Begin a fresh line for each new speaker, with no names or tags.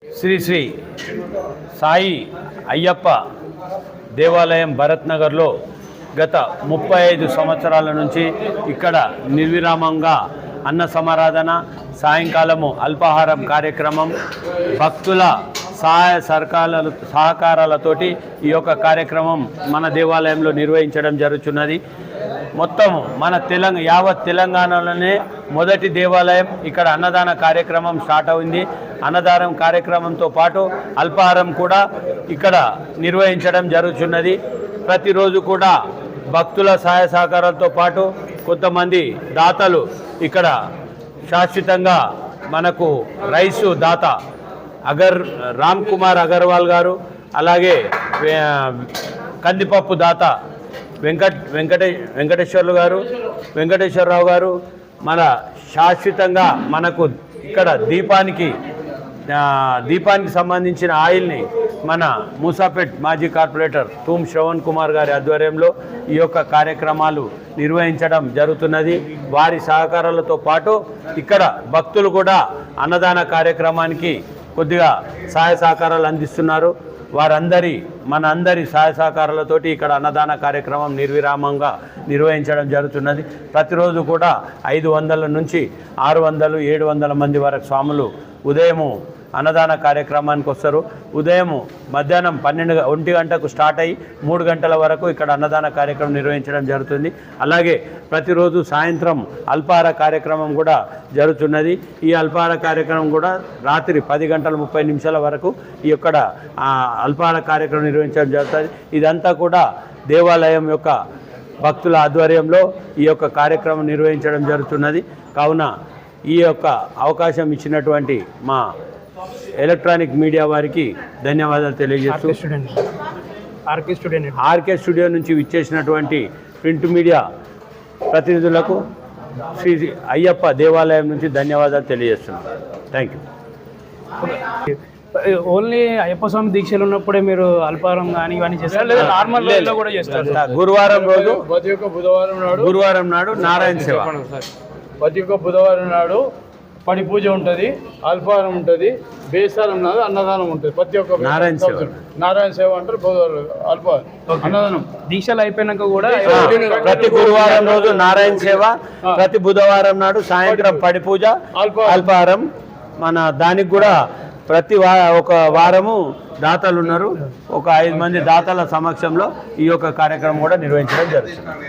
శ్రీ శ్రీ సాయి అయ్యప్ప దేవాలయం భరత్ నగర్లో గత 35 సంవత్సరాల నుంచి ఇక్కడ నిర్విరామంగా అన్న సమారాధన, సాయంకాలము అల్పాహారం కార్యక్రమం, భక్తుల సహకారాలతోటి ఈ యొక్క కార్యక్రమం మన దేవాలయంలో నిర్వహించడం జరుగుతున్నది. మొత్తం మన యావత్ తెలంగాణలోనే మొదటి దేవాలయం ఇక్కడ అన్నదాన కార్యక్రమం స్టార్ట్ అయింది. అన్నదానం కార్యక్రమంతో పాటు అల్పాహారం కూడా ఇక్కడ నిర్వహించడం జరుగుతున్నది. ప్రతిరోజు కూడా భక్తుల సహాయ సహకారాలతో పాటు కొంతమంది దాతలు ఇక్కడ శాశ్వతంగా మనకు రైసు దాత రామ్ కుమార్ అగర్వాల్ గారు, అలాగే కందిపప్పు దాత వెంకటేశ్వరరావు గారు మన శాశ్వతంగా మనకు ఇక్కడ దీపానికి సంబంధించిన ఆయిల్ని మన మూసాపేట్ మాజీ కార్పొరేటర్ తూమ్ శ్రవణ్ కుమార్ గారి ఆధ్వర్యంలో ఈ యొక్క కార్యక్రమాలు నిర్వహించడం జరుగుతున్నది. వారి సహకారాలతో పాటు ఇక్కడ భక్తులు కూడా అన్నదాన కార్యక్రమానికి కొద్దిగా సహాయ సహకారాలు అందిస్తున్నారు. మనందరి సహాయ సహకారాలతోటి ఇక్కడ అన్నదాన కార్యక్రమం నిర్విరామంగా నిర్వహించడం జరుగుతున్నది. ప్రతిరోజు కూడా 500 నుంచి 600, 700 మంది వరకు స్వాములు ఉదయము అన్నదాన కార్యక్రమానికి వస్తారు. ఉదయం మధ్యాహ్నం 1 గంటకు స్టార్ట్ అయ్యి 3 గంటల వరకు ఇక్కడ అన్నదాన కార్యక్రమం నిర్వహించడం జరుగుతుంది. అలాగే ప్రతిరోజు సాయంత్రం అల్పాహార కార్యక్రమం కూడా జరుగుతున్నది. ఈ అల్పాహార కార్యక్రమం కూడా రాత్రి 10:30 వరకు ఈ యొక్క అల్పాహార కార్యక్రమం నిర్వహించడం జరుగుతుంది. ఇదంతా కూడా దేవాలయం యొక్క భక్తుల ఆధ్వర్యంలో ఈ యొక్క కార్యక్రమం నిర్వహించడం జరుగుతున్నది. కావున ఈ యొక్క అవకాశం ఇచ్చినటువంటి మా ఎలక్ట్రానిక్ మీడియా వారికి ధన్యవాదాలు తెలియజేస్తూ ఆర్కే స్టూడియో నుంచి విచ్చేసినటువంటి ప్రింట్ మీడియా ప్రతినిధులకు శ్రీ అయ్యప్ప దేవాలయం నుంచి ధన్యవాదాలు తెలియజేస్తున్నాను. Thank you.
ఓన్లీ అయ్యప్ప స్వామి దీక్షలు ఉన్నప్పుడే మీరు అల్పాహారం కానీ ఇవన్నీ చేస్తారు లేదా నార్మల్ రోజుల్లో కూడా చేస్తారు?
గురువారం రోజు
గురువారం
నాడు నారాయణ సేవ,
ప్రతి ఒక్క బుధవారం నాడు పడి పూజ ఉంటుంది, అల్పాహారం ఉంటుంది, బేసారం నాడు అన్నదానం ఉంటుంది. ప్రతి ఒక్క నారాయణ సేవ అంటారు, అల్పాహారం అన్నదానం.
దీక్షలు అయిపోయినాక కూడా
ప్రతి గురువారం రోజు నారాయణ సేవ, ప్రతి బుధవారం నాడు సాయంత్రం పడి పూజ, అల్పాహారం. మన దానికి కూడా ప్రతి ఒక వారము దాతలు ఉన్నారు. ఒక 5 మంది దాతల సమక్షంలో ఈ యొక్క కార్యక్రమం కూడా నిర్వహించడం జరుగుతుంది.